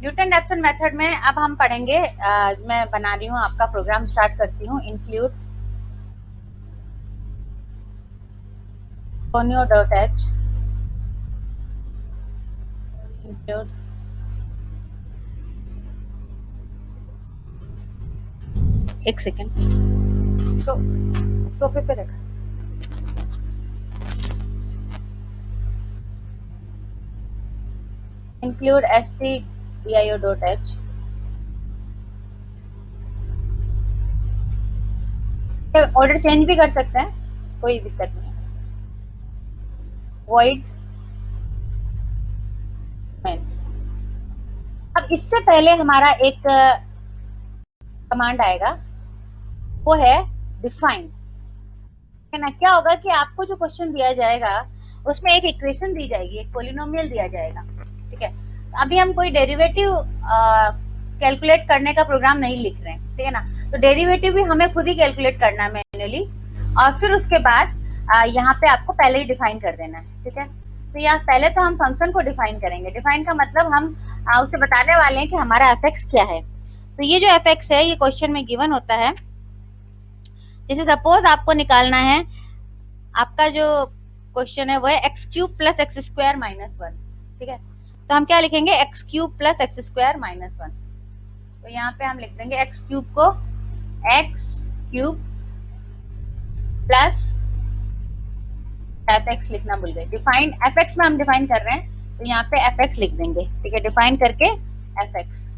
Newton Raphson method में अब हम पढ़ेंगे, मैं बना रही हूँ आपका प्रोग्राम, स्टार्ट करती हूँ। इंक्लूड conio.h इंक्लूड एक सेकेंड, तो सोफे पे रखा। इंक्लूड stdio.h ऑर्डर चेंज भी कर सकते हैं, कोई दिक्कत नहीं है। void main। अब इससे पहले हमारा एक कमांड आएगा, वो है डिफाइन, है ना। क्या होगा कि आपको जो क्वेश्चन दिया जाएगा उसमें एक इक्वेशन दी जाएगी, एक पोलिनोमियल दिया जाएगा, ठीक है। अभी हम कोई डेरिवेटिव कैलकुलेट करने का प्रोग्राम नहीं लिख रहे हैं, ठीक है ना। तो डेरिवेटिव भी हमें खुद ही कैलकुलेट करना है मैन्युअली, और फिर उसके बाद यहाँ पे आपको पहले ही डिफाइन कर देना है, ठीक है। तो यहाँ पहले तो हम फंक्शन को डिफाइन करेंगे। डिफाइन का मतलब हम उसे बताने वाले हैं कि हमारा एफ क्या है। तो ये जो एफ है ये क्वेश्चन में गिवन होता है। जैसे सपोज आपको निकालना है, आपका जो क्वेश्चन है वो है x cube plus x square minus one, ठीक है। तो हम क्या लिखेंगे, x cube plus x square minus one. तो यहाँ पे हम लिख देंगे एक्स क्यूब को x cube plus F x लिखना भूल गए। डिफाइन एफ एक्स में हम डिफाइन कर रहे हैं, तो यहाँ पे एफ एक्स लिख देंगे, ठीक है। डिफाइन करके एफ एक्स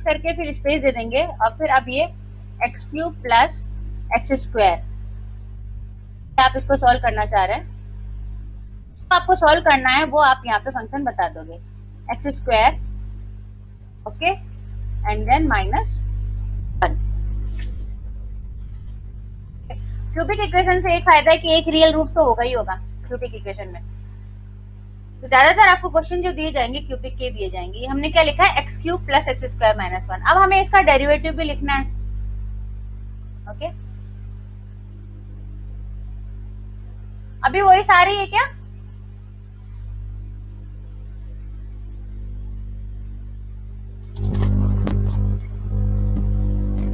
करके फिर स्पेस दे देंगे, और फिर अब ये x cube plus x square, आप इसको सॉल्व करना चाह रहे हैं, तो आपको सॉल्व करना है वो आप यहाँ पे फंक्शन बता दोगे, x square, okay, and then minus one. Cubic equation से एक फायदा है कि एक रियल रूट तो होगा ही होगा क्यूबिक इक्वेशन में। तो ज्यादातर आपको क्वेश्चन जो दिए जाएंगे क्यूबिक के दिए जाएंगे। हमने क्या लिखा है, x cube plus x square minus one. अब हमें इसका डेरिवेटिव भी लिखना है, ओके। अभी वही सारी है क्या?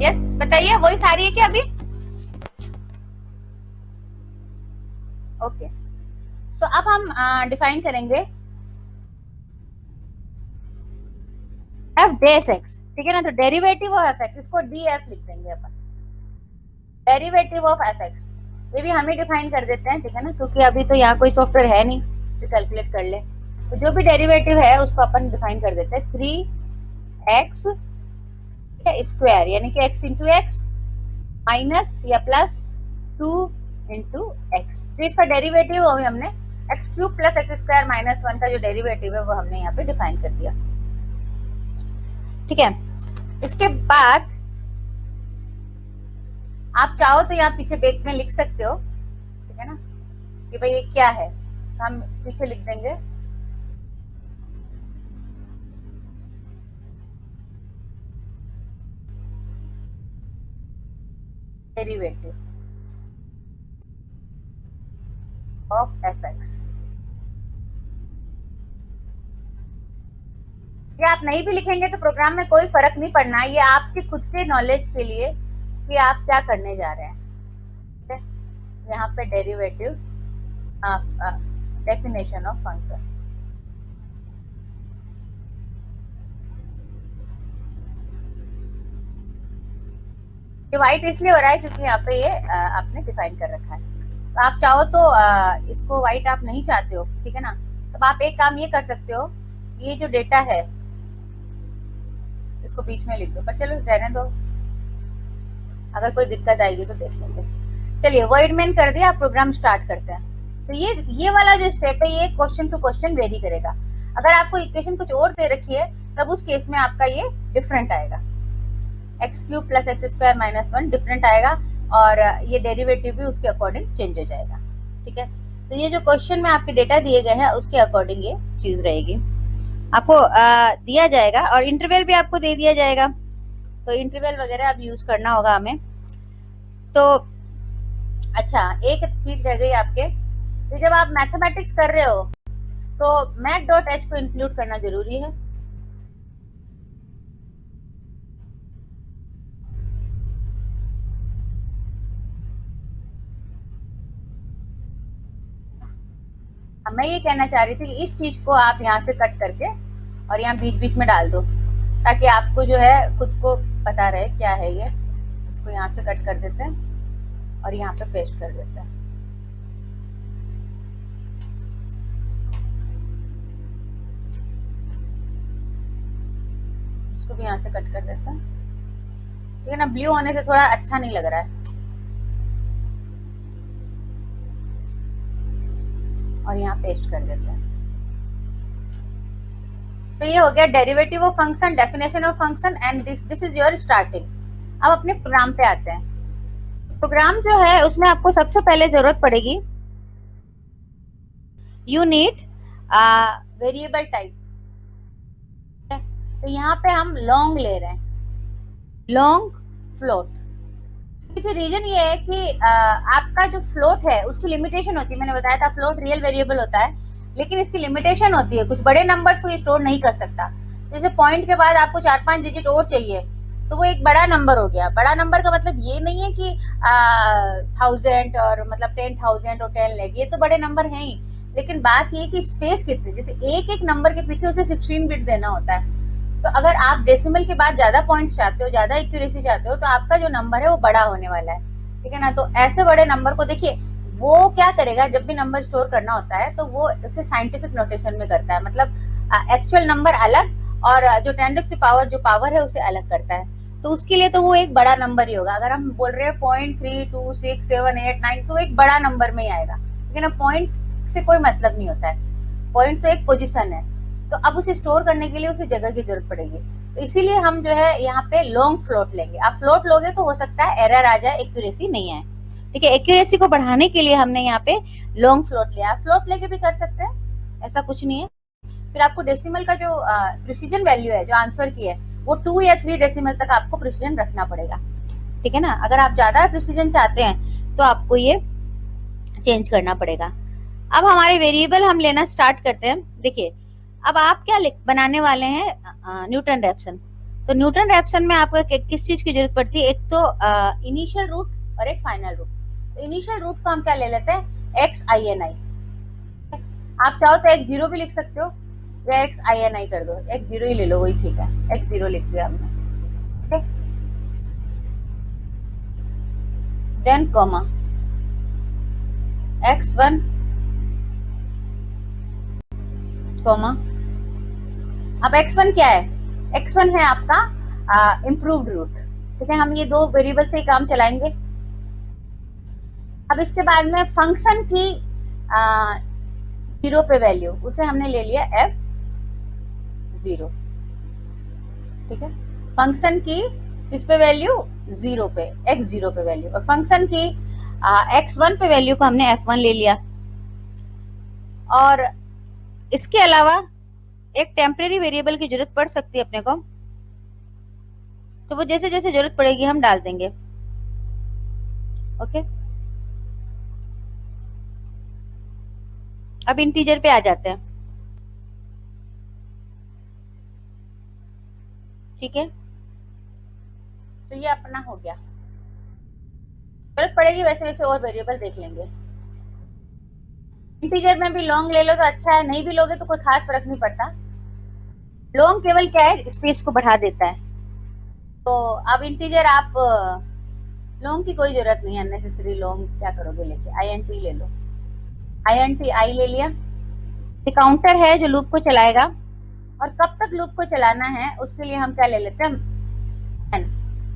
यस, बताइए, वही सारी है क्या अभी? ओके, सो अब हम डिफाइन करेंगे एफ डेस एक्स, ठीक है ना। तो डेरिवेटिव ऑफ एफ एक्स, इसको डी एफ लिख देंगे अपन, डेरिवेटिव ऑफ एफ एक्स। ये भी हम ही डिफाइन कर देते हैं, ठीक है ना, क्योंकि अभी तो यहाँ कोई सॉफ्टवेयर है नहीं जो कैलकुलेट कर ले। तो जो भी डेरिवेटिव है उसको अपन डिफाइन कर देते हैं, 3x स्क्वायर, यानी कि x इंटू एक्स माइनस या प्लस 2 इंटू एक्स। तो इसका डेरिवेटिव अभी हमने x cube plus x square minus one का जो डेरिवेटिव है वो हमने यहाँ पे डिफाइन कर दिया, ठीक है। इसके बाद आप चाहो तो यहाँ पीछे बेक में लिख सकते हो, ठीक है ना, कि भाई ये क्या है। तो हम पीछे लिख देंगे डेरिवेटिव ऑफ एफ एक्स। ये आप नहीं भी लिखेंगे तो प्रोग्राम में कोई फर्क नहीं पड़ना, ये आपके खुद के नॉलेज के लिए कि आप क्या करने जा रहे हैं, ठीक है। यहाँ पे डेरिवेटिव डेफिनेशन ऑफ फंक्शन, ये व्हाइट इसलिए हो रहा है क्योंकि यहाँ पे ये आपने डिफाइन कर रखा है। तो आप चाहो तो इसको व्हाइट आप नहीं चाहते हो, ठीक है ना, तब आप एक काम ये कर सकते हो, ये जो डेटा है इसको बीच में लिख दो, पर चलो रहने दो, अगर कोई दिक्कत आएगी तो देख लेंगे। चलिए वॉइड मेन कर दिया, आप प्रोग्राम स्टार्ट करते हैं। तो ये वाला जो स्टेप है ये क्वेश्चन टू क्वेश्चन वेरी करेगा। अगर आपको इक्वेशन कुछ और दे रखी है तब उस केस में आपका ये डिफरेंट आएगा, x cube plus x square minus one different आएगा, और ये डेरिवेटिव भी उसके अकॉर्डिंग चेंज हो जाएगा, ठीक है। तो ये जो क्वेश्चन में आपके डेटा दिए गए हैं उसके अकॉर्डिंग ये चीज रहेगी, आपको दिया जाएगा, और इंटरवल भी आपको दे दिया जाएगा। तो इंटरवल वगैरह आप यूज करना होगा हमें। तो अच्छा, एक चीज रह गई आपके, तो जब आप मैथमेटिक्स कर रहे हो तो मैथ डॉट एच को इंक्लूड करना जरूरी है, मैं ये कहना चाह रही थी कि इस चीज को आप यहाँ से कट करके और यहाँ बीच बीच में डाल दो, ताकि आपको जो है खुद को पता रहे क्या है ये। इसको यहाँ से कट कर देते हैं और यहाँ पे पेस्ट कर देते हैं। इसको भी यहाँ से कट कर देते हैं, ठीक है ना। ब्लू होने से थोड़ा अच्छा नहीं लग रहा है। और यहाँ पेस्ट कर देते हैं। सो ये हो गया derivative of function, definition of function and this is your starting. अब अपने प्रोग्राम पे आते हैं। प्रोग्राम जो है उसमें आपको सबसे पहले जरूरत पड़ेगी, यू नीड वेरिएबल टाइप। तो यहाँ पे हम लॉन्ग ले रहे हैं, लॉन्ग फ्लोट। जो रीजन ये है कि आपका जो फ्लोट है उसकी लिमिटेशन होती है। मैंने बताया था फ्लोट रियल वेरिएबल होता है, लेकिन इसकी लिमिटेशन होती है, कुछ बड़े नंबर्स को ये स्टोर नहीं कर सकता। जैसे पॉइंट के बाद आपको 4-5 डिजिट और चाहिए, तो वो एक बड़ा नंबर हो गया। बड़ा नंबर का मतलब ये नहीं है कि 1000 और मतलब 10,000 और 10 लाख, ये तो बड़े नंबर हैं ही। लेकिन बात ये कि स्पेस कितनी, जैसे एक एक नंबर के पीछे उसे 16 बिट देना होता है। तो अगर आप डेसिमल के बाद ज्यादा पॉइंट्स चाहते हो, ज्यादा एक्यूरेसी चाहते हो, तो आपका जो नंबर है वो बड़ा होने वाला है, ठीक है ना। तो ऐसे बड़े नंबर को देखिए, वो क्या करेगा, जब भी नंबर स्टोर करना होता है तो वो उसे साइंटिफिक नोटेशन में करता है, मतलब एक्चुअल नंबर अलग और जो 10 टू पावर जो पावर है उसे अलग करता है। तो उसके लिए तो वो एक बड़ा नंबर ही होगा। अगर हम बोल रहे हैं 0.32678 9, तो एक बड़ा नंबर में ही आएगा, ठीक है ना। पॉइंट से कोई मतलब नहीं होता है, पॉइंट तो एक पोजिशन है। तो अब उसे स्टोर करने के लिए उसे जगह की जरूरत पड़ेगी। तो इसीलिए हम जो है यहाँ पे लॉन्ग फ्लोट लेंगे। आप फ्लोट लोगे तो हो सकता है एरर आ जाए, एक्यूरेसी नहीं आए, ठीक है। एक्यूरेसी को बढ़ाने के लिए हमने यहाँ पे लॉन्ग फ्लोट लिया। फ्लोट लेके भी कर सकते हैं, ऐसा कुछ नहीं है। फिर आपको डेसिमल का जो प्रिसीजन वैल्यू है, जो आंसर की है, वो 2 या 3 डेसिमल तक आपको प्रिसीजन रखना पड़ेगा, ठीक है ना। अगर आप ज्यादा प्रिसीजन चाहते हैं तो आपको ये चेंज करना पड़ेगा। अब हमारे वेरिएबल हम लेना स्टार्ट करते हैं। देखिए, अब आप क्या बनाने वाले हैं, न्यूटन रैप्सन। तो न्यूटन रैप्सन में आपको किस चीज की जरूरत पड़ती है, एक तो इनिशियल रूट और एक फाइनल रूट। तो इनिशियल रूट को हम क्या ले लेते हैं, XINI। आप चाहो तो X0 भी लिख सकते हो या XINI कर दो, X0 ही ले लो, वही ठीक है। X0 लिख दिया हमने, ठीक है। देन कॉमा X1 कॉमा, अब X1 क्या है, X1 है आपका इम्प्रूव्ड रूट, ठीक है। हम ये दो वेरिएबल से ही काम चलाएंगे। अब इसके बाद में फंक्शन की 0 पे वैल्यू, उसे हमने ले लिया F0, ठीक है। फंक्शन की किस पे वैल्यू, 0 पे, X0 पे वैल्यू, और फंक्शन की X1 पे वैल्यू को हमने F1 ले लिया। और इसके अलावा एक टेम्परेरी वेरिएबल की जरूरत पड़ सकती है अपने को, तो वो जैसे जैसे जरूरत पड़ेगी हम डाल देंगे, ओके। अब इंटीजर पे आ जाते हैं, ठीक है। तो ये अपना हो गया। जरूरत पड़ेगी वैसे वैसे और वेरिएबल देख लेंगे। इंटीजर में भी लॉन्ग ले लो तो अच्छा है, नहीं भी लोगे तो कोई खास फर्क नहीं पड़ता। लॉन्ग केवल क्या है, स्पेस को बढ़ा देता है। तो अब इंटीजर आप लॉन्ग की कोई जरूरत नहीं है, अननेसेसरी लॉन्ग क्या करोगे लेके, INT ले लो, INT आई ले लिया। काउंटर है जो लूप को चलाएगा, और कब तक लूप को चलाना है उसके लिए हम क्या ले लेते हैं, n,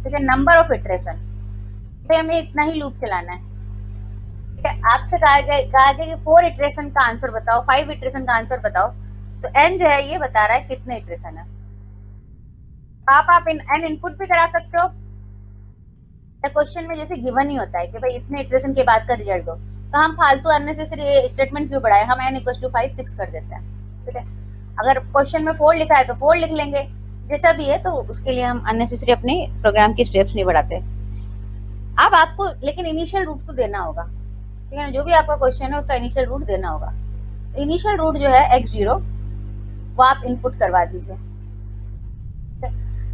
ठीक है, नंबर ऑफ इटरेशन। तो हमें इतना ही लूप चलाना है, ठीक है। आपसे कहा गया कि 4 इटरेशन का आंसर बताओ, 5 इटरेशन का आंसर बताओ, तो n जो है ये बता रहा है कितने इटरेशन है। आप n इनपुट भी करा सकते हो, क्वेश्चन में जैसे गिवन ही होता है कि भाई इतने इटरेशन के बाद का रिजल्ट दो, तो हम फालतू अननेसेसरी स्टेटमेंट क्यों बढ़ाए, हम n = 5 फिक्स कर देते हैं, ठीक है। अगर क्वेश्चन में 4 लिखा है तो 4 लिख लेंगे, जैसा भी है। तो उसके लिए हम अननेसेसरी अपने प्रोग्राम की स्टेप्स नहीं बढ़ाते। अब आपको लेकिन इनिशियल रूट तो देना होगा, ठीक है ना। जो भी आपका क्वेश्चन है उसका इनिशियल रूट देना होगा। इनिशियल रूट जो है X0 वो आप इनपुट करवा दीजिए,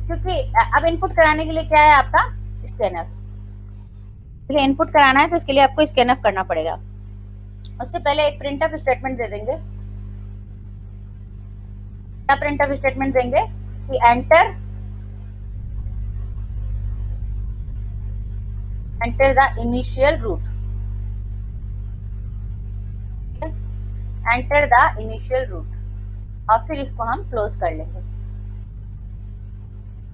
क्योंकि अब इनपुट कराने के लिए क्या है आपका स्कैनफ, ठीक है। इनपुट कराना है तो इसके लिए आपको स्कैनफ करना पड़ेगा। उससे पहले एक प्रिंटफ स्टेटमेंट दे देंगे। क्या प्रिंटफ स्टेटमेंट देंगे कि enter the initial root, enter the initial root, और फिर इसको हम क्लोज कर लेंगे।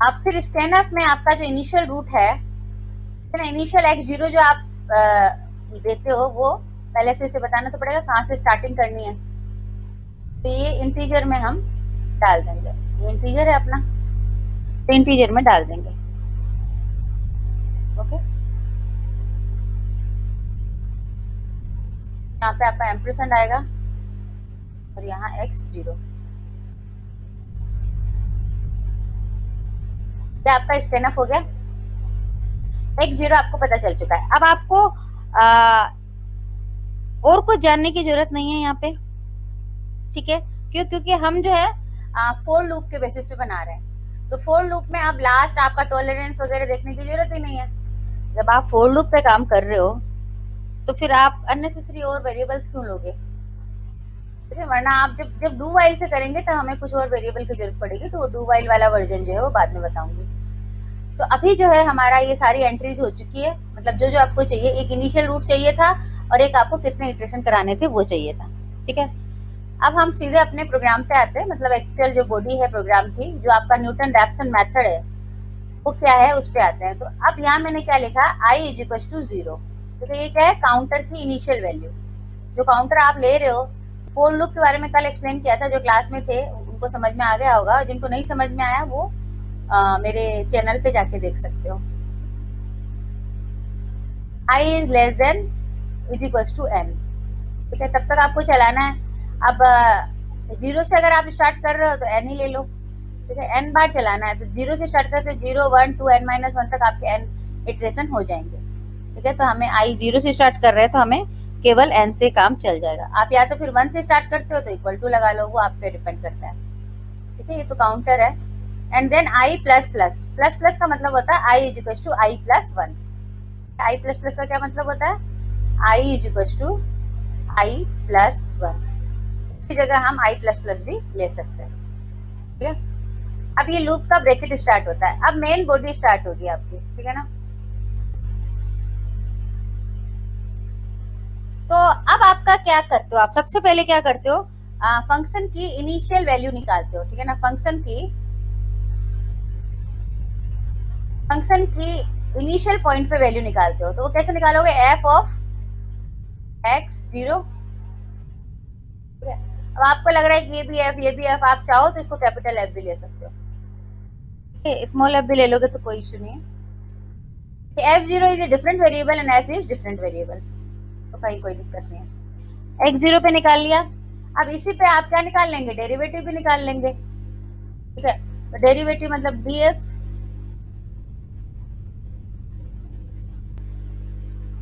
अब फिर स्कैनफ में आपका जो इनिशियल रूट है ना, इनिशियल x0 जो आप देते हो वो पहले से इसे बताना तो पड़ेगा कहाँ से स्टार्टिंग करनी है। तो ये इंटीजर में हम डाल देंगे, ये इंटीजर है अपना, तो इंटीजर में डाल देंगे। ओके, यहाँ पे आपका एम्परसेंड आएगा और यहाँ x0। क्या आपका स्कैनअप हो गया? x0 आपको पता चल चुका है। अब आपको और कुछ जानने की जरूरत नहीं है यहाँ पे, ठीक है? क्यों? क्योंकि हम जो है फोर लूप के बेसिस पे बना रहे हैं। तो फोर लूप में अब लास्ट आपका टॉलरेंस वगैरह देखने की जरूरत ही नहीं है। जब आप फोर लूप पे काम कर रहे हो तो फिर आप अननेसेसरी और वेरिएबल्स क्यों लोगे? ठीक है, वरना आप जब डू वाइल से करेंगे तो हमें कुछ और वेरिएबल की जरूरत पड़ेगी, तो डू वाइल वाला वर्जन जो है वो बाद में बताऊंगी। तो अभी जो है हमारा ये सारी एंट्रीज हो चुकी है, मतलब जो जो आपको चाहिए, एक इनिशियल रूट चाहिए था और एक आपको कितने इटरेशन कराने थे वो चाहिए था, ठीक है? अब हम सीधे अपने प्रोग्राम पे आते हैं, मतलब एक्चुअल जो बॉडी है प्रोग्राम की, जो आपका न्यूटन रैप्सन मेथड है वो क्या है उस पे आते हैं। तो अब यहाँ मैंने क्या लिखा, i इज इक्वल टू 0। तो ये क्या है, काउंटर की इनिशियल वैल्यू। जो काउंटर आप ले रहे हो, फोर लूप के बारे में कल एक्सप्लेन किया था, जो क्लास में थे उनको समझ में आ गया होगा, जिनको नहीं समझ में आया वो मेरे चैनल पे जाके देख सकते हो। i is less than is equal to n, ठीक है? तब तक आपको चलाना है। अब 0 से अगर आप स्टार्ट कर रहे हो तो n ही ले लो, ठीक है? n बार चलाना है, तो 0 से स्टार्ट करते 0 1 2 n-1 तक आपके n इटरेशन हो जाएंगे, ठीक है? तो हमें i 0 से स्टार्ट कर रहे हैं तो हमें केवल n से काम चल जाएगा। आप या तो फिर 1 से स्टार्ट करते हो तो इक्वल टू लगा लो, वो आप पे डिपेंड करता है, ठीक है? ये तो काउंटर है। And then i plus plus, plus plus का मतलब होता है i is equal to i plus 1। i plus plus का क्या मतलब होता है, i is equal to i plus 1। इसकी जगह हम i प्लस प्लस भी ले सकते हैं, ठीक है? अब ये लूप का ब्रैकेट स्टार्ट होता है। अब मेन बॉडी स्टार्ट होगी आपकी, ठीक है ना? तो अब आपका क्या करते हो, आप सबसे पहले क्या करते हो, फंक्शन की इनिशियल वैल्यू निकालते हो, ठीक है ना? फंक्शन की इनिशियल पॉइंट पे वैल्यू निकालते हो, तो वो कैसे निकालोगे, f ऑफ x0, ठीक है? अब आपको लग रहा है कि ये भी f, आप चाहो तो इसको कैपिटल F भी ले सकते हो, ठीक है? स्मॉल f भी ले लोगे तो कोई इश्यू नहीं है। f0 is a different variable and f is different variable, तो कहीं कोई दिक्कत नहीं है। x0 पे निकाल लिया। अब इसी पे आप क्या निकाल लेंगे, डेरिवेटिव भी निकाल लेंगे, ठीक है? तो डेरिवेटिव मतलब df,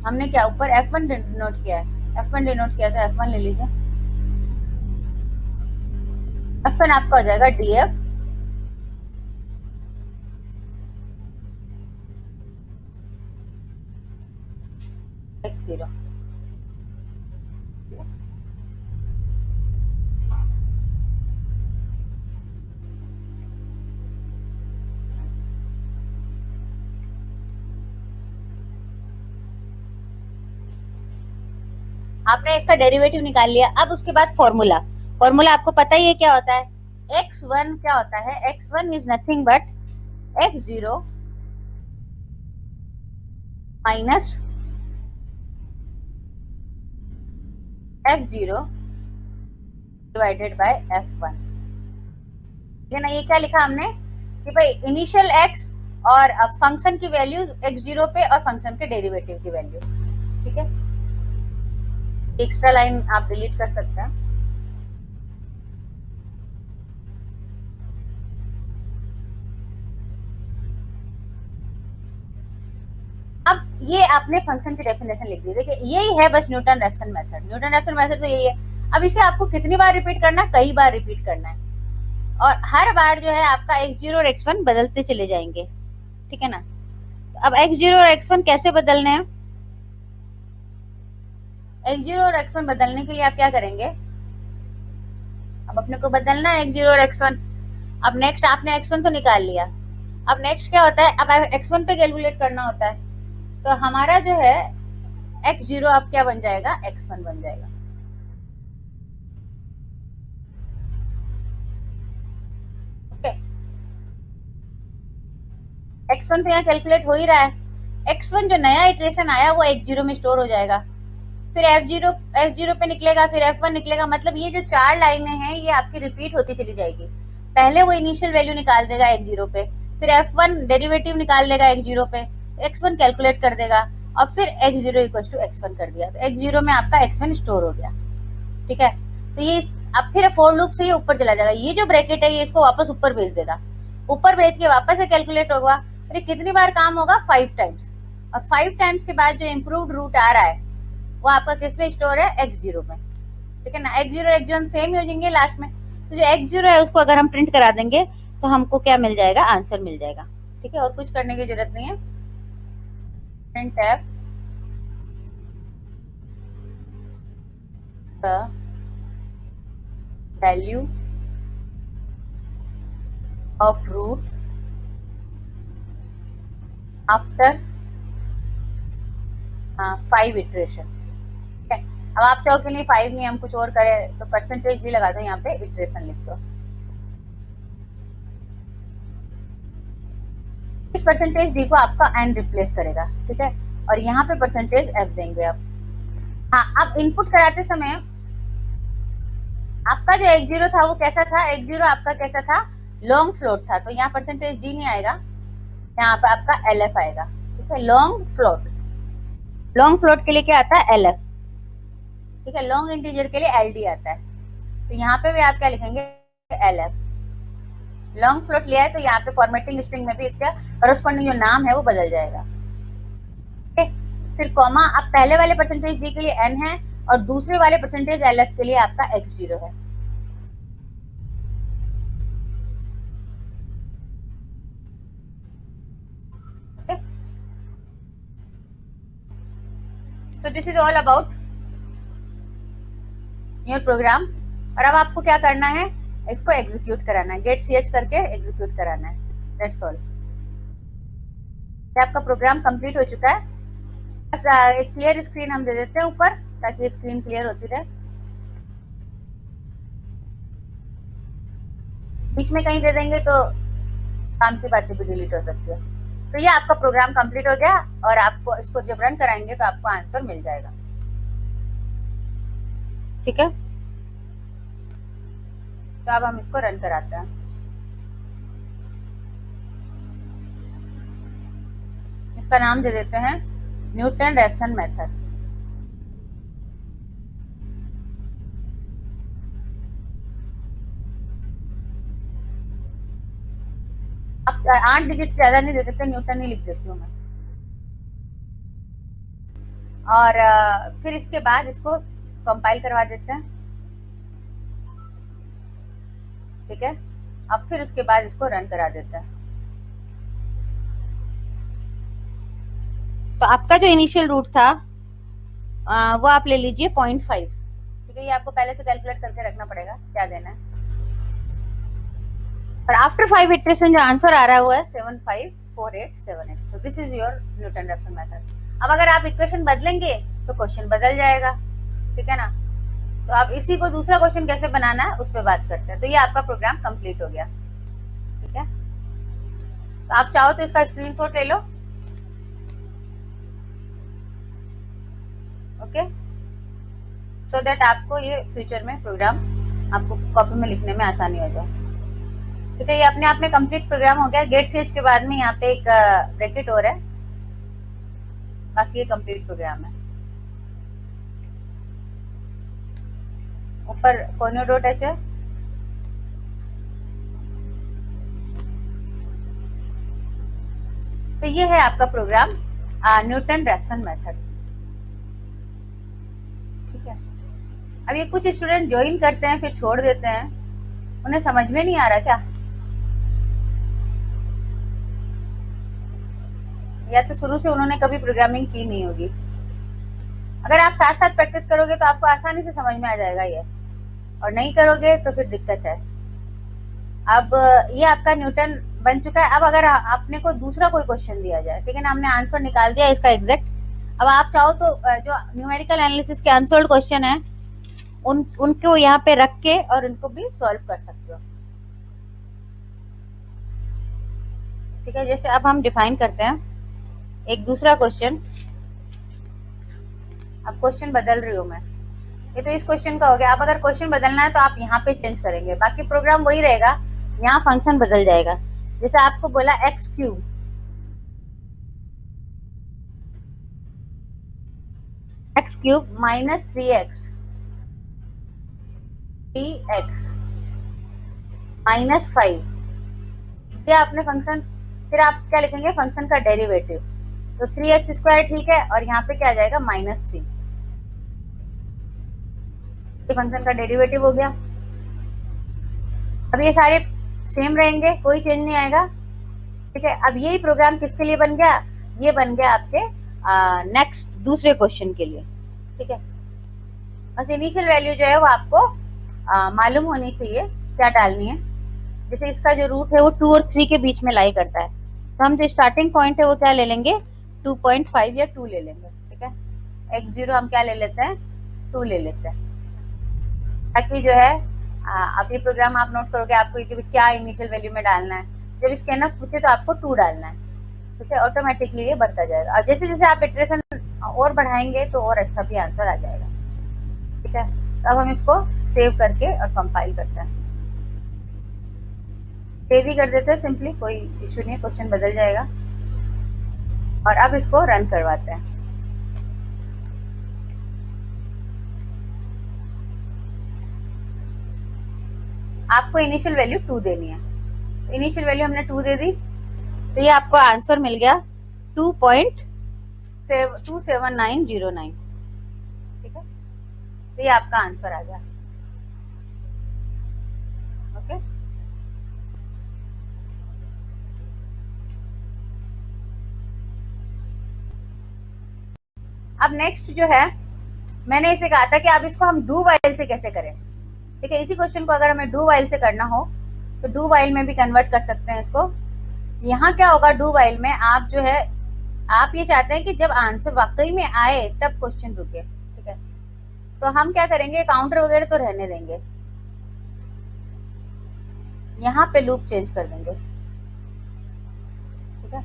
हमने क्या ऊपर f1 डिनोट किया है, f1 डिनोट किया था, f1 ले लीजिए। f1 आपका हो जाएगा df x0। आपने इसका डेरिवेटिव निकाल लिया। अब उसके बाद फॉर्मूला, फॉर्मूला आपको पता ही है क्या होता है, x1 क्या होता है, x1 is nothing but x0 minus f0 divided by f1, ठीक है ना? ये क्या लिखा हमने कि भाई इनिशियल x और फंक्शन की वैल्यू x0 पे और फंक्शन के डेरिवेटिव की वैल्यू, ठीक है? एक्स्ट्रा लाइन आप डिलीट कर सकते हैं। अब ये आपने फंक्शन की डेफिनेशन लिख दी, देखिए यही है बस Newton Raphson method. Newton Raphson method तो यही है। अब इसे आपको कितनी बार रिपीट करना है, कई बार रिपीट करना है, और हर बार जो है आपका x0 और x1 बदलते चले जाएंगे, ठीक है ना? तो अब x0 और x1 कैसे बदलने हैं, x0 और x1 बदलने के लिए आप क्या करेंगे, अब अपने को बदलना है x0 और x1। अब नेक्स्ट आपने x1 तो निकाल लिया, अब नेक्स्ट क्या होता है, अब x1 पे कैलकुलेट करना होता है। तो हमारा जो है x0 अब क्या बन जाएगा, x1 बन जाएगा। ओके, x1 तो यहाँ कैलकुलेट हो ही रहा है, x1 जो नया इटरेशन आया वो x0 में स्टोर हो जाएगा, फिर f0 पे निकलेगा, फिर f1 निकलेगा। मतलब ये जो 4 लाइनें हैं ये आपकी रिपीट होती चली जाएगी। पहले वो इनिशियल वैल्यू निकाल देगा x0 पे, फिर f1 डेरिवेटिव निकाल देगा x0 पे, x1 कैलकुलेट कर देगा, और फिर x0 इक्वल टू x1 कर दिया, तो x0 में आपका x1 स्टोर हो गया। ठीक है, तो ये अब फिर फोर लूप से ये ऊपर चला जाएगा, ये जो ब्रैकेट है ये इसको वापस ऊपर भेज देगा, ऊपर भेज के वापस से कैलकुलेट होगा। अरे कितनी बार काम होगा, 5 टाइम्स, और 5 टाइम्स के बाद जो इम्प्रूव्ड रूट आ रहा है वो आपका किस में स्टोर है, x0 में। ठीक है ना, x0 और x1 सेम हो जाएंगे लास्ट में, तो जो x0 है उसको अगर हम प्रिंट करा देंगे तो हमको क्या मिल जाएगा, आंसर मिल जाएगा। ठीक है, और कुछ करने की जरूरत नहीं है। Print f the value of root after 5 iteration. ठीक है, अब आप चाहो कि नहीं 5 नहीं हम कुछ और करें, तो परसेंटेज भी लगा दो, यहाँ पे इटरेशन लिख दो। इस परसेंटेज डी को आपका एन रिप्लेस करेगा। ठीक है, और यहाँ पे परसेंटेज एफ देंगे आप। हाँ, अब इनपुट कराते समय आपका जो x0 था वो कैसा था, x0 आपका कैसा था, लॉन्ग फ्लोट था, तो यहाँ परसेंटेज डी नहीं आएगा, यहाँ पे आपका LF आएगा। ठीक है, लॉन्ग फ्लोट, लॉन्ग फ्लोट के लिए क्या आता है, LF। ठीक है, लॉन्ग इंटीजर के लिए LD आता है, तो यहाँ पे भी आप क्या लिखेंगे, LF। लॉन्ग फ्लोट लिया है तो यहाँ पे फॉर्मेटिंग स्ट्रिंग में भी इसका करस्पॉन्डिंग जो नाम है वो बदल जाएगा। ठीक, फिर कॉमा, अब पहले वाले परसेंटेज डी के लिए n है और दूसरे वाले परसेंटेज LF के लिए आपका x0 है। So this is all about your program। और अब आपको क्या करना है, इसको एग्जीक्यूट कराना है, गेट ch करके एग्जीक्यूट कराना है, दैट्स ऑल। आपका प्रोग्राम कंप्लीट हो चुका है। बस एक क्लियर स्क्रीन हम दे देते हैं ऊपर ताकि स्क्रीन क्लियर होती रहे, बीच में कहीं दे देंगे तो काम की बातें भी डिलीट हो सकती है। तो ये आपका प्रोग्राम कंप्लीट हो गया, और आपको इसको जब रन कराएंगे तो आपको आंसर मिल जाएगा। ठीक है, तो अब हम इसको रन कराते हैं। इसका नाम दे देते हैं न्यूटन रैप्सन मेथड। अब 8 डिजिट से ज्यादा नहीं दे सकते, न्यूटन ही लिख देती हूँ मैं। और फिर इसके बाद इसको कंपाइल करवा देते हैं। ठीक है, अब फिर उसके बाद इसको रन करा देते हैं। तो आपका जो इनिशियल रूट था वो आप ले लीजिए 0.5। ठीक है, ये आपको पहले से कैलकुलेट करके रखना पड़ेगा क्या देना है, और आफ्टर 5 इटरेशन जो आंसर आ रहा है वो है 754878। So this is your Newton Raphson method. अब अगर आप इक्वेशन बदलेंगे तो क्वेश्चन बदल जाएगा। ठीक है ना, तो आप इसी को दूसरा क्वेश्चन कैसे बनाना है उस पर बात करते हैं। तो ये आपका प्रोग्राम कंप्लीट हो गया। ठीक है, तो आप चाहो तो इसका स्क्रीनशॉट ले लो। ओके, सो दैट आपको ये फ्यूचर में प्रोग्राम आपको कॉपी में लिखने में आसानी हो जाए। ठीक है, ये अपने आप में कंप्लीट प्रोग्राम हो गया। गेट ch के बाद में यहाँ पे एक ब्रैकेट और है, बाकी ये कंप्लीट प्रोग्राम है। ऊपर कोनो डॉट h है, तो ये है आपका प्रोग्राम न्यूटन रैप्सन मेथड। ठीक है, अब ये कुछ स्टूडेंट ज्वाइन करते हैं फिर छोड़ देते हैं, उन्हें समझ में नहीं आ रहा क्या, या तो शुरू से उन्होंने कभी प्रोग्रामिंग की नहीं होगी। अगर आप साथ साथ प्रैक्टिस करोगे तो आपको आसानी से समझ में आ जाएगा ये, और नहीं करोगे तो फिर दिक्कत है। अब ये आपका न्यूटन बन चुका है। अब अगर आपने को दूसरा कोई क्वेश्चन दिया जाए, ठीक है ना, हमने आंसर निकाल दिया इसका एग्जैक्ट। अब आप चाहो तो जो न्यूमेरिकल एनालिसिस के अनसोल्व्ड क्वेश्चन है उनको यहाँ पे रख के और उनको भी सॉल्व कर सकते हो, ठीक है। जैसे अब हम डिफाइन करते हैं एक दूसरा क्वेश्चन। अब क्वेश्चन बदल रही हूँ मैं, ये तो इस क्वेश्चन का हो गया। अब अगर क्वेश्चन बदलना है तो आप यहाँ पे चेंज करेंगे, बाकी प्रोग्राम वही रहेगा, यहाँ फंक्शन बदल जाएगा। जैसे आपको बोला x cube, x cube minus 3x minus 5 दिया आपने फंक्शन। फिर आप क्या लिखेंगे, फंक्शन का डेरिवेटिव। तो 3x स्क्वायर, ठीक है, और यहाँ पे क्या आ जाएगा -3, फंक्शन का डेरिवेटिव हो गया। अब ये सारे सेम रहेंगे, कोई चेंज नहीं आएगा, ठीक है। अब यही प्रोग्राम किसके लिए बन गया, ये बन गया आपके नेक्स्ट दूसरे क्वेश्चन के लिए, ठीक है। बस इनिशियल वैल्यू जो है वो आपको मालूम होनी चाहिए क्या डालनी है। जैसे इसका जो रूट है वो 2 और 3 के बीच में लाई करता है, तो हम जो स्टार्टिंग पॉइंट है वो क्या ले लेंगे, 2.5 या 2 ले लेंगे, ठीक है। x0 हम क्या ले लेते हैं, 2 ले लेते हैं, ताकि जो है अब ये प्रोग्राम आप नोट करोगे आपको कि क्या इनिशियल वैल्यू में डालना है। जब स्कैनर पूछे तो आपको 2 डालना है, ठीक है। ऑटोमेटिकली ये बढ़ता जाएगा, और जैसे जैसे आप इटरेशन और बढ़ाएंगे तो और अच्छा भी आंसर आ जाएगा, ठीक है। तो अब हम इसको सेव करके और कंपाइल करते हैं, सेव ही कर देते हैं सिंपली, कोई इश्यू नहीं है, क्वेश्चन बदल जाएगा। और अब इसको रन करवाते हैं। आपको इनिशियल वैल्यू 2 देनी है, इनिशियल वैल्यू हमने 2 दे दी, तो ये आपको आंसर मिल गया 2.27909, ठीक है। तो ये आपका आंसर आ गया, ओके। अब नेक्स्ट जो है, मैंने इसे कहा था कि अब इसको हम डू वाइल से कैसे करें, ठीक है। इसी क्वेश्चन को अगर हमें डू वाइल से करना हो तो डू वाइल में भी कन्वर्ट कर सकते हैं इसको। यहाँ क्या होगा, डू वाइल में आप जो है, आप ये चाहते हैं कि जब आंसर वाकई में आए तब क्वेश्चन रुके, ठीक है। तो हम क्या करेंगे, काउंटर वगैरह तो रहने देंगे, यहाँ पे लूप चेंज कर देंगे, ठीक है।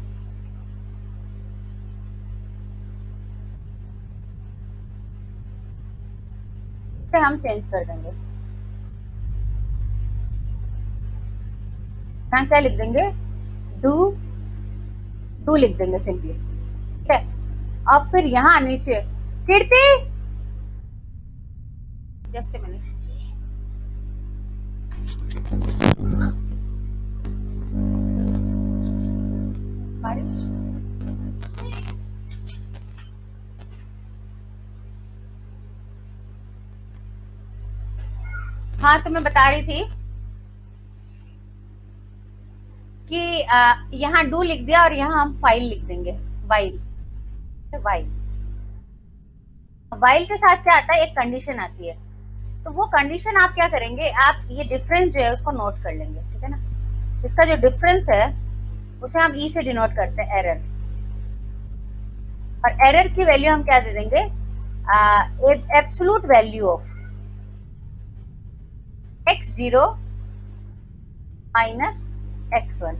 इसे हम चेंज कर देंगे, यहाँ क्या लिख देंगे, डू डू लिख देंगे सिंपली, ठीक है। अब फिर यहाँ नीचे कीर्ति, जस्ट ए मिनट, बारिश, हाँ तो मैं बता रही थी कि यहाँ डू लिख दिया और यहाँ हम फाइल लिख देंगे, वाइल। वाइल, वाइल के साथ क्या आता है, एक कंडीशन आती है, तो वो कंडीशन आप क्या करेंगे, आप ये डिफरेंस जो है उसको नोट कर लेंगे, ठीक है ना। इसका जो डिफरेंस है उसे हम ई से डिनोट करते हैं, एरर। और एरर की वैल्यू हम क्या दे देंगे, absolute value of x0 minus x1।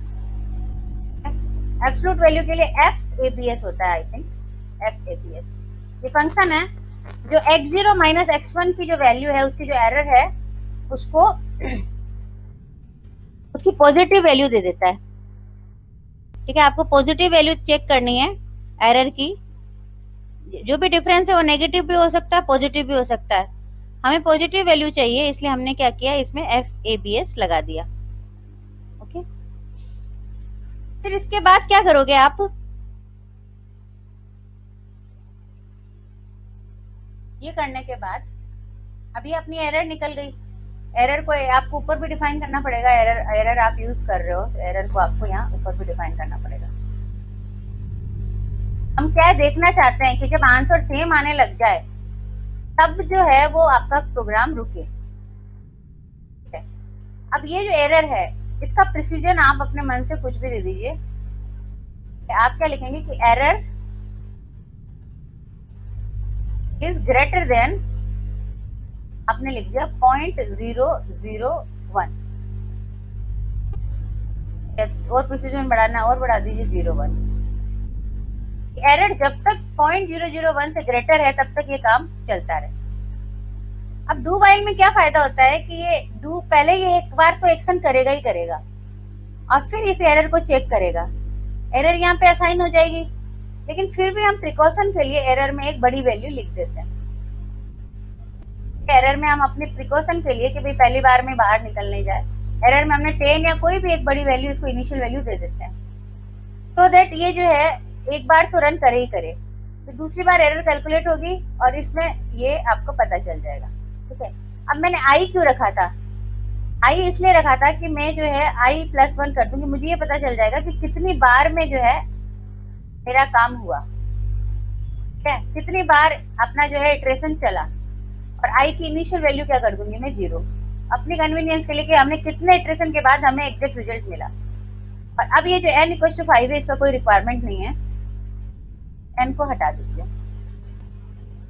Absolute value के लिए FABS होता है, आई थिंक FABS ये फंक्शन है जो x0 माइनस x1 की जो वैल्यू है, उसकी जो एरर है उसको उसकी पॉजिटिव वैल्यू दे देता है, ठीक है। आपको पॉजिटिव वैल्यू चेक करनी है एरर की, जो भी डिफरेंस है वो नेगेटिव भी हो सकता है, पॉजिटिव भी हो सकता है। हमें पॉजिटिव वैल्यू चाहिए, इसलिए हमने क्या किया, इसमें FABS लगा दिया, ओके। फिर इसके बाद क्या करोगे आप, ये करने के बाद अभी अपनी एरर निकल गई, एरर को आपको ऊपर भी डिफाइन करना पड़ेगा, एरर आप यूज कर रहे हो तो एरर को आपको यहाँ ऊपर भी डिफाइन करना पड़ेगा। हम क्या देखना चाहते हैं कि जब आंसर सेम आने लग जाए तब जो है वो आपका प्रोग्राम रुके। अब ये जो एरर है इसका प्रिसीजन आप अपने मन से कुछ भी दे दीजिए। आप क्या लिखेंगे कि एरर इज ग्रेटर देन, आपने लिख दिया 0.001, और प्रिसीजन बढ़ाना और बढ़ा दीजिए 0.1। एरर जब तक 0.001 से ग्रेटर है तब तक ये काम चलता रहे। अब डू वाइल में क्या फायदा होता है कि ये डू पहले ये एक बार तो एक्शन करेगा ही करेगा और फिर इस एरर को चेक करेगा। एरर यहाँ पे असाइन हो जाएगी, लेकिन फिर भी हम प्रिकॉशन के लिए एरर में एक बड़ी वैल्यू लिख देते हैं। एरर में हम अपने प्रिकॉशन के लिए कि भाई पहली बार में बाहर निकल नहीं जाए, एरर में हमने 10 या कोई भी एक बड़ी वैल्यू इसको इनिशियल वैल्यू दे देते हैं, सो दैट ये जो है एक बार तो रन करे ही करे, तो दूसरी बार एरर कैलकुलेट होगी और इसमें ये आपको पता चल जाएगा। ठीक है, अब मैंने आई क्यों रखा था? आई इसलिए रखा था कि मैं जो है i+1 कर दूंगी, मुझे ये पता चल जाएगा कि कितनी बार में जो है मेरा काम हुआ। ठीक है, कितनी बार अपना जो है इटरेशन चला, और आई की इनिशियल वैल्यू क्या कर दूंगी मैं 0, अपनी कन्वीनियंस के लिए कि हमने कितने इटरेशन के बाद हमें एग्जैक्ट रिजल्ट मिला। और अब ये जो n=5 है इसका कोई रिक्वायरमेंट नहीं है, n को हटा दीजिए।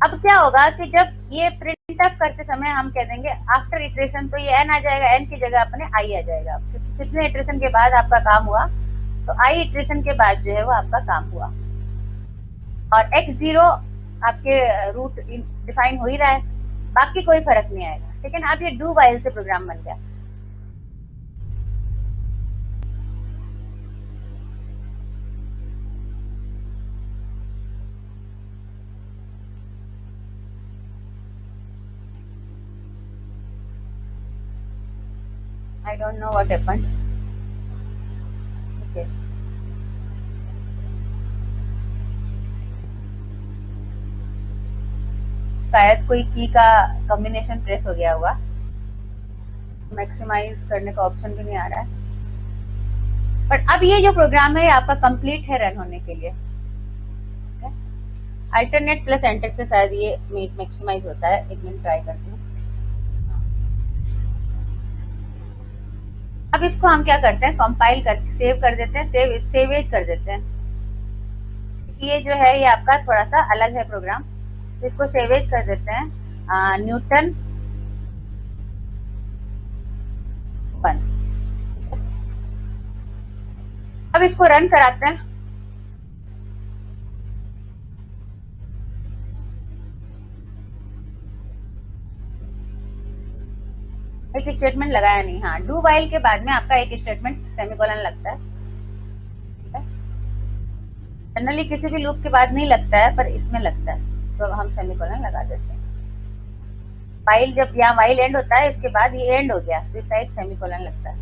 अब क्या होगा कि जब ये प्रिंट ऑफ करते समय हम कह देंगे आफ्टर इटरेशन, तो ये n आ जाएगा, n की जगह अपने i आ जाएगा, क्योंकि कितने इटरेशन के बाद आपका काम हुआ, तो i इटरेशन के बाद जो है वो आपका काम हुआ। और x0 आपके रूट डिफाइन हो ही रहा है, बाकी कोई फर्क नहीं आएगा। ठीक है ना, अब ये डू वाइल से प्रोग्राम बन गया। I don't know what happened. Okay. शायद कोई की का कॉम्बिनेशन प्रेस हो गया होगा, मैक्सिमाइज करने का ऑप्शन भी नहीं आ रहा है। बट अब ये जो प्रोग्राम है आपका कंप्लीट है रन होने के लिए। अल्टरनेट प्लस एंटर से शायद ये मैक्सिमाइज होता है, एक मिनट ट्राई करती हूँ। अब इसको हम क्या करते हैं, कंपाइल करके सेव कर देते हैं, सेवेज कर देते हैं। ये जो है ये आपका थोड़ा सा अलग है प्रोग्राम, तो इसको सेवेज कर देते हैं न्यूटन 1। अब इसको रन कराते हैं। एक स्टेटमेंट लगाया नहीं, हाँ डू वाइल के बाद में आपका एक स्टेटमेंट सेमीकोलन लगता है। जनरली किसी भी लूप के बाद नहीं लगता है, पर इसमें लगता है, तो हम सेमीकोलन लगा देते हैं। वाइल जब यहाँ वाइल एंड होता है, इसके बाद ये एंड हो गया, तो इसका एक सेमीकोलन लगता है।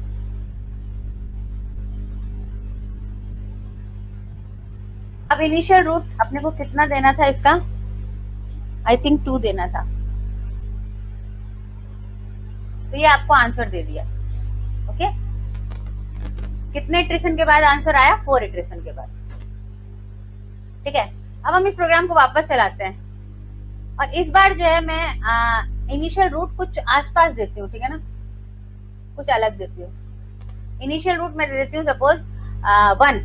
अब इनिशियल रूट अपने को कितना देना था इसका, आई थिंक 2 देना था, तो ये आपको आंसर दे दिया। ओके, कितने इटरेशन के बाद आंसर आया, 4 इटरेशन के बाद। ठीक है, अब हम इस प्रोग्राम को वापस चलाते हैं, और इस बार जो है मैं इनिशियल रूट कुछ आसपास देती हूँ। ठीक है ना, कुछ अलग देती हूँ। इनिशियल रूट में दे देती हूँ सपोज 1,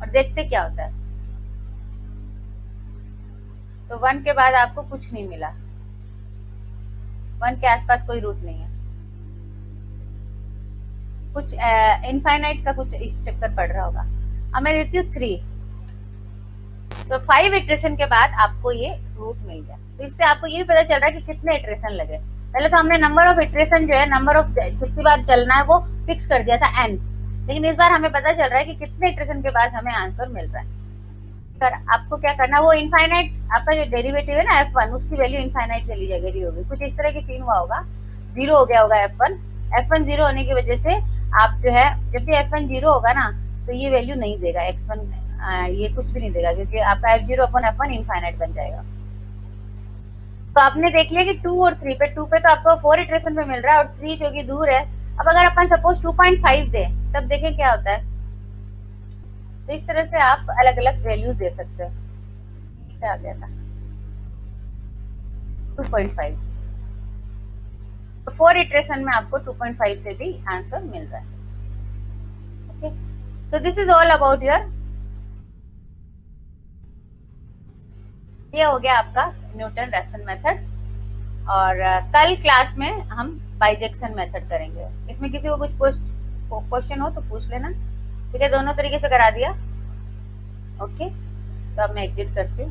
और देखते क्या होता है। तो 1 के बाद आपको कुछ नहीं मिला, 1 के आसपास कोई रूट नहीं है, कुछ इनफाइनाइट का कुछ इस चक्कर पड़ रहा होगा। अब मैं देती हूँ 3, तो 5 इटरेशन के बाद आपको ये रूट मिल गया। तो इससे आपको ये भी पता चल रहा है कि कितने इटरेशन लगे। पहले तो हमने नंबर ऑफ इटरेशन जो है, नंबर ऑफ कितनी बार चलना है वो फिक्स कर दिया था n, लेकिन इस बार हमें पता चल रहा है कि कितने इटरेशन के बाद हमें आंसर मिल रहा है। कर आपको क्या करना, वो इनफाइनाइट आपका जो डेरिवेटिव है ना f1, उसकी वैल्यू इनफाइनाइट चली जाएगी, होगी कुछ इस तरह की सीन हुआ होगा, 0 हो गया होगा f1 0 होने की वजह से आप जो है जब भी f1 0 होगा ना, तो ये वैल्यू नहीं देगा x1, ये कुछ भी नहीं देगा, क्योंकि आपका f0/f1 इनफाइनाइट बन जाएगा। तो आपने देख लिया कि 2 और 3 पे, 2 पे तो आपको 4 इटरेशन पे मिल रहा है, और 3 जो कि दूर है। अब अगर अपन सपोज 2.5 दे, तब देखें क्या होता है। तो इस तरह से आप अलग अलग वैल्यूज दे सकते हैं। क्या आ गया था 2.5। तो 4 इटरेशन में आपको 2.5 से भी आंसर मिल रहा है। ओके, तो this is all about your, ये हो गया आपका न्यूटन रैप्सन मेथड। और कल क्लास में हम बाइजेक्शन मेथड करेंगे। इसमें किसी को कुछ क्वेश्चन हो तो पूछ लेना। ठीक है, दोनों तरीके से करा दिया। ओके, तो अब मैं एग्जिट करती हूँ।